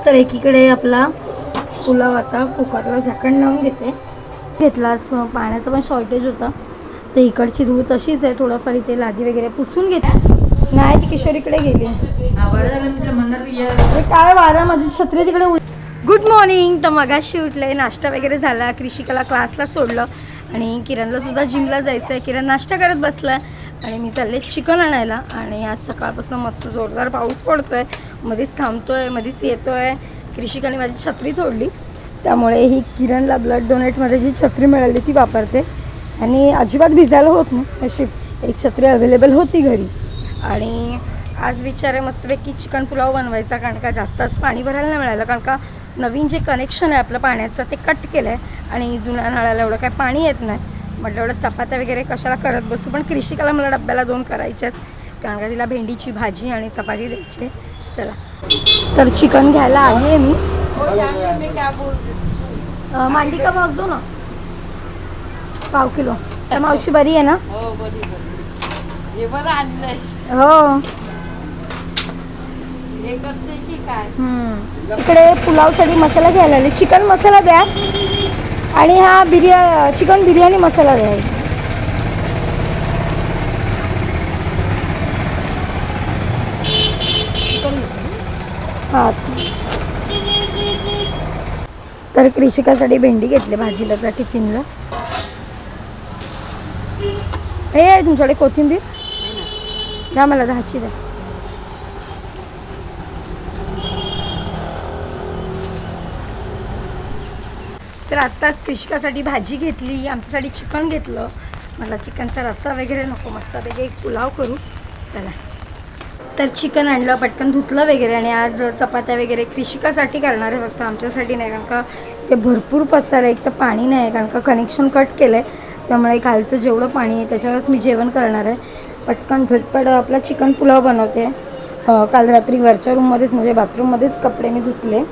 तर एकीकडे आपला पुलाव आता कुकरला झाकण लावून घेतला. पाण्याचं पण शॉर्टेज होता, तर इकडची धूळ तशीच आहे. थोडंफार इथे लादी वगैरे पुसून घेते. नाही ती किशोरीकडे गेली. काय वारा, माझी छत्री तिकडे. Good morning. तर मगाशी उठले, नाश्ता वगैरे झाला, कृषिकाला क्लासला सोडलं आणि किरणला सुद्धा जिमला जायचं आहे. किरण नाश्ता करत बसला आणि मी चालले चिकन आणायला. आणि आज सकाळपासून मस्त जोरदार पाऊस पडतोय, मध्येच थांबतोय, मध्येच येतोय. कृषिकाने माझी छत्री तोडली, त्यामुळे ही किरणला ब्लड डोनेटमध्ये जी छत्री मिळाली ती वापरते. आणि अजिबात भिजायला होत नाही, अशी एक छत्री अवेलेबल होती घरी. आणि आज विचार आहे मस्तपैकी चिकन पुलाव बनवायचा, कारण का जास्त आज पाणी भरायला नाही मिळालं, कारण का नवीन जे कनेक्शन आहे आपलं पाण्याचं ते कट केलं आहे आणि जुन्या नळाला एवढं काय पाणी येत नाही. म्हटलं एवढं चपात्या वगैरे कशाला करत बसू. पण कृषिकाला मला डब्याला 2 करायचे आहेत, कारण का तिला भेंडीची भाजी आणि चपाती द्यायची. चला, तर चिकन घ्यायला आली आहे मी. मांडी का भाग दो ना, पाव किलो. तर मावशी बरी आहे ना? हो. इकडे पुलावसाठी मसाला घ्यायला आले. चिकन मसाला द्या आणि हा चिकन बिर्याणी मसाला द्या. हां, तर कृषिकासाठी भेंडी घेतली भाजीला, त्या टिफिनला. हे आहे तुमच्याकडे कोथिंबीर? द्या मला 10ची द्या. तर आत्ताच कृषिकासाठी भाजी घेतली, आमच्यासाठी चिकन घेतलं. मला चिकनचा रस्सा वगैरे नको, मस्तपैकी एक पुलाव करू. चला, तर चिकन आणलं, पटकन धुतलं वगैरे. आणि आज चपात्या वगैरे कृषिकासाठी करणार आहे, फक्त आमच्यासाठी नाही, कारण का ते भरपूर पसार आहे. एक तर पाणी नाही आहे, कारण का कनेक्शन कट केलं आहे, त्यामुळे खालचं जेवढं पाणी आहे त्याच्यावरच मी जेवण करणार आहे. पटकन झटपट आपला चिकन पुलाव बनवते. काल रात्री वरच्या रूममध्येच, म्हणजे बाथरूममध्येच कपडे मी धुतले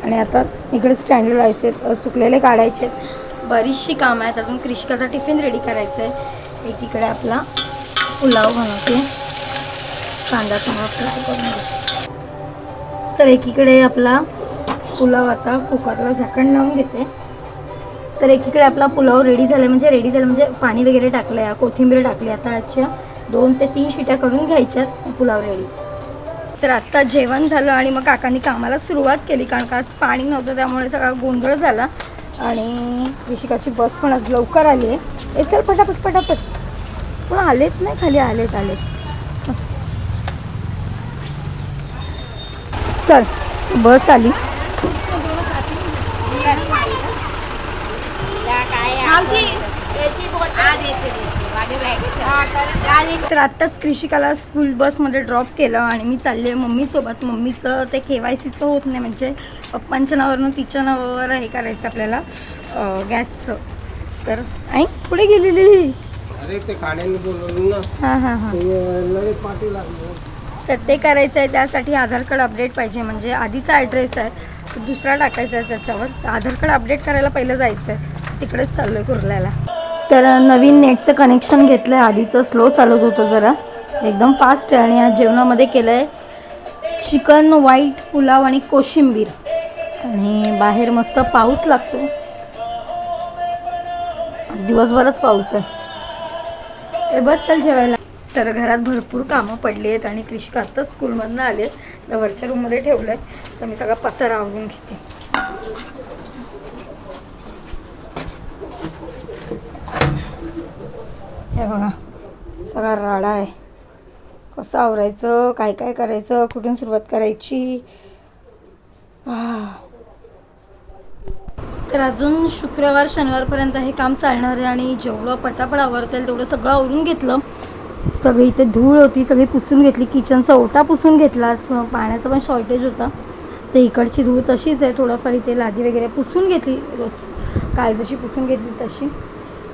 आणि आता इकडे स्टँडला लावायचे, सुकलेले काढायचे. बरीचशी कामं आहेत अजून. कृषिकाचा टिफिन रेडी करायचा आहे. एकीकडे आपला पुलाव बनवते, कांदा टमाटर करून. तर एकीकडे आपला पुलाव आता कुकरला झाकण लावून घेते. तर एकीकडे आपला पुलाव रेडी झाला, म्हणजे पाणी वगैरे टाकलं आहे, कोथिंबीर टाकली. आता याच्या 2 ते 3 शिट्या करून घ्यायच्यात, पुलाव रेडी. तर आत्ता जेवण झालं आणि मग काकांनी कामाला सुरुवात केली, कारण का आज पाणी नव्हतं, त्यामुळे सगळा गोंधळ झाला. आणि ऋषिकाची बस पण आज लवकर आली आहे. हे चल पटापट पटापट. पण आलेत नाही खाली, आलेत. चल, बस आली. तर आत्ताच कृषिकाला स्कूल बसमध्ये ड्रॉप केलं आणि मी चालले मम्मीसोबत. मम्मीचं ते KYCचं होत नाही, म्हणजे पप्पांच्या नावावरनं तिच्या नावावर हे करायचं आपल्याला, गॅसचं. तर आई पुढे गेलेली. तर ते करायचं आहे, त्यासाठी आधार कार्ड अपडेट पाहिजे. म्हणजे आधीचा ॲड्रेस आहे तो दुसरा टाकायचा आहे त्याच्यावर. आधार कार्ड अपडेट करायला पहिलं जायचं आहे, तिकडेच चाललो आहे कुर्ल्याला. तर नवीन नेटचं कनेक्शन घेतलं आहे. आधीचं स्लो चालत होतं जरा, एकदम फास्ट आहे. आणि आज जेवणामध्ये केलं आहे चिकन व्हाईट पुलाव आणि कोशिंबीर. आणि बाहेर मस्त पाऊस लागतो, आज दिवसभरच पाऊस आहे. ते बस चल जेवायला. तर घरात भरपूर कामं पडली आहेत आणि कृषिका आत्ताच स्कूलमधनं आले, तर वरच्या रूममध्ये ठेवलं आहे. तर मी सगळा पसारा आवरून घेते. हे बघा, सगळा राडा आहे. कसं आवरायचं, काय काय करायचं, कुठून सुरुवात करायची. तर अजून शुक्रवार शनिवारपर्यंत हे काम चालणार आहे. आणि जेवढं पटापट आवरता येईल तेवढं सगळं आवरून घेतलं. सगळी इथे धूळ होती, सगळी पुसून घेतली. किचनचा ओटा पुसून घेतला. पाण्याचं पण शॉर्टेज होता, तर इकडची धूळ तशीच आहे. थोडंफार इथे लादी वगैरे पुसून घेतली, रोज काल जशी पुसून घेतली तशी.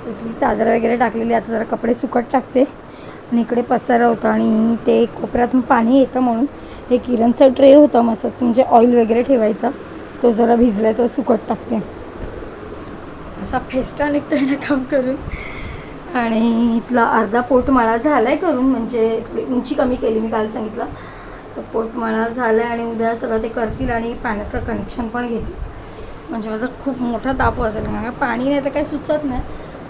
इथली चादर वगैरे टाकलेली, आता जरा कपडे सुकट टाकते. आणि इकडे पसारा होता आणि ते कोपऱ्यातून पाणी येतं म्हणून हे किरणचा ट्रे होता मसाज, म्हणजे ऑइल वगैरे ठेवायचा, तो जरा भिजला आहे, तो सुकट टाकते. असा फेस्टा निघतो आहे ना काम करून. आणि इथला अर्धा पोट माळा झाला आहे करून, म्हणजे थोडी उंची कमी केली मी काल सांगितलं. तर पोटमाळा झालं आणि उद्या सगळं ते करतील आणि पाण्याचं कनेक्शन पण घेतील. म्हणजे माझा खूप मोठा ताप असेल, कारण पाणी नाही तर काही सुचत नाही.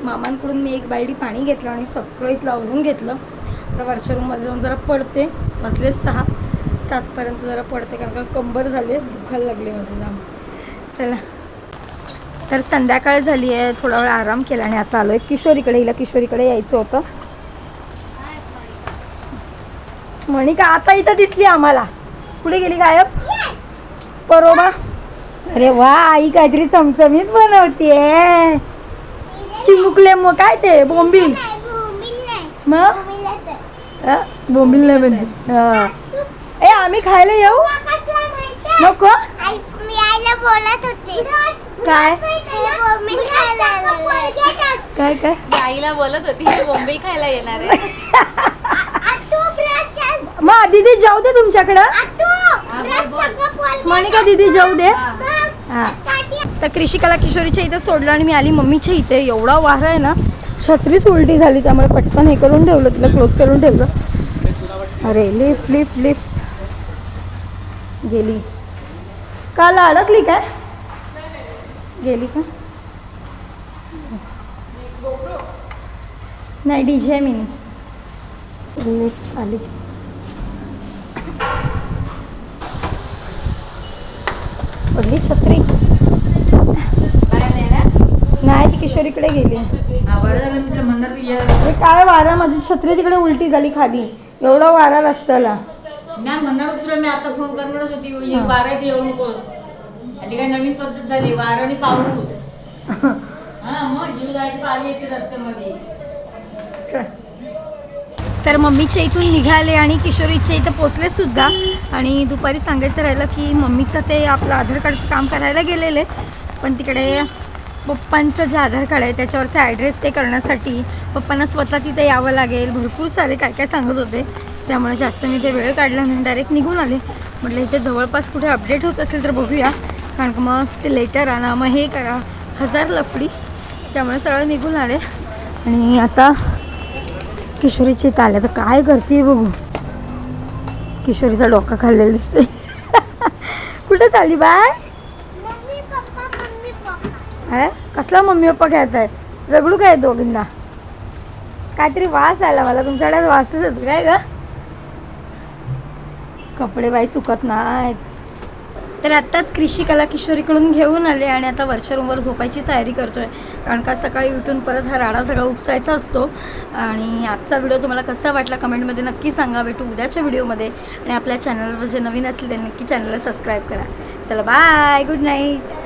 मामांकडून मी 1 बालडी पाणी घेतलं आणि सगळं इथलं आवरून घेतलं. आता वरच्या रूममध्ये जाऊन जरा पडते, बसले 6-7पर्यंत जरा पडते, कारण का कंबर झाली दुखायला लागले माझं जाम. चला, तर संध्याकाळ झाली आहे, थोडा वेळ आराम केला आणि आता आलो आहे किशोरीकडे. हिला किशोरीकडे यायचं होतं. मणिका आता इथं दिसली आम्हाला, कुठे गेली गायब? परोबा. अरे वा, आई काहीतरी चमचमीत बनवते. चिमुकले मग काय ते बोंबील? मग बोंबील नाही बनते. ए आम्ही खायला येऊ नको? बोलत होते काय काय काय आईला बोलत होती बोंबई खायला येणार आहे. मग दीदी जाऊ दे तुमच्याकडं. मणिका दीदी जाऊ दे. हां, तर कृषिकाला किशोरीच्या इथं सोडलं आणि मी आली मम्मीच्या इथे. एवढा वारा आहे ना, छत्रीच उलटी झाली, त्यामुळे पटकन हे करून ठेवलं, तिला क्लोज करून ठेवलं. अरे लिफ्ट लिफ्ट लिफ्ट गेली. काल अडकली काय? गेली का? नाही, डीजे मिनी लिफ्ट आली. पडली छत्री. नाही, ती किशोरीकडे गेली. अरे काय वारा, माझी छत्री तिकडे उलटी झाली खाली. एवढा वारा रस्त्याला. म्हणणार तुला मी आता फोन करणारच होती, वाऱ्यात येऊ नकोस. आणि काय नवीन पद्धत झाली, वारा आणि पाऊस. हा, मग जीव जायची पाली येते रस्त्यामध्ये. तर मम्मीच्या इथून निघाले आणि किशोरीच्या इथं पोचले सुद्धा. आणि दुपारी सांगायचं राहिलं की मम्मीचं ते आपलं आधार कार्डचं काम करायला गेलेले, पण तिकडे पप्पांचं जे आधार कार्ड आहे त्याच्यावरचा ॲड्रेस ते करण्यासाठी पप्पांना स्वतः तिथे यावं लागेल. भरपूर सारे काय काय सांगत होते, त्यामुळे जास्त मी ते वेळ काढला नाही, डायरेक्ट निघून आले. म्हटलं इथे जवळपास कुठे अपडेट होत असेल तर बघूया, कारण मग ते लेटर आणा, मग हे करा, 1000 लफडी. त्यामुळे सगळं निघून आले आणि आता किशोरीची इथं आले. तर काय करते बघू. किशोरीचा डोका खाल्लेला दिसतोय. कुठे चालली बाय? कसला मम्मी पप्पा खेळत आहे? रगडू काय दोघींना? काहीतरी वास आला मला तुमच्याकडे. वासच येतो काय ग? कपडे बाई सुकत नाहीत. तर आत्ताच कृषिकाला किशोरीकडून घेऊन आले आणि आता वरच्या रूमवर झोपायची तयारी करतोय, कारण का सकाळी उठून परत हा राडा सगळा उपसायचा असतो. आणि आजचा व्हिडिओ तुम्हाला कसा वाटला कमेंटमध्ये नक्की सांगा. भेटू उद्याच्या व्हिडिओमध्ये. आणि आपल्या चॅनलवर जे नवीन असले ते नक्की चॅनलला सबस्क्राईब करा. चला बाय, गुड नाईट.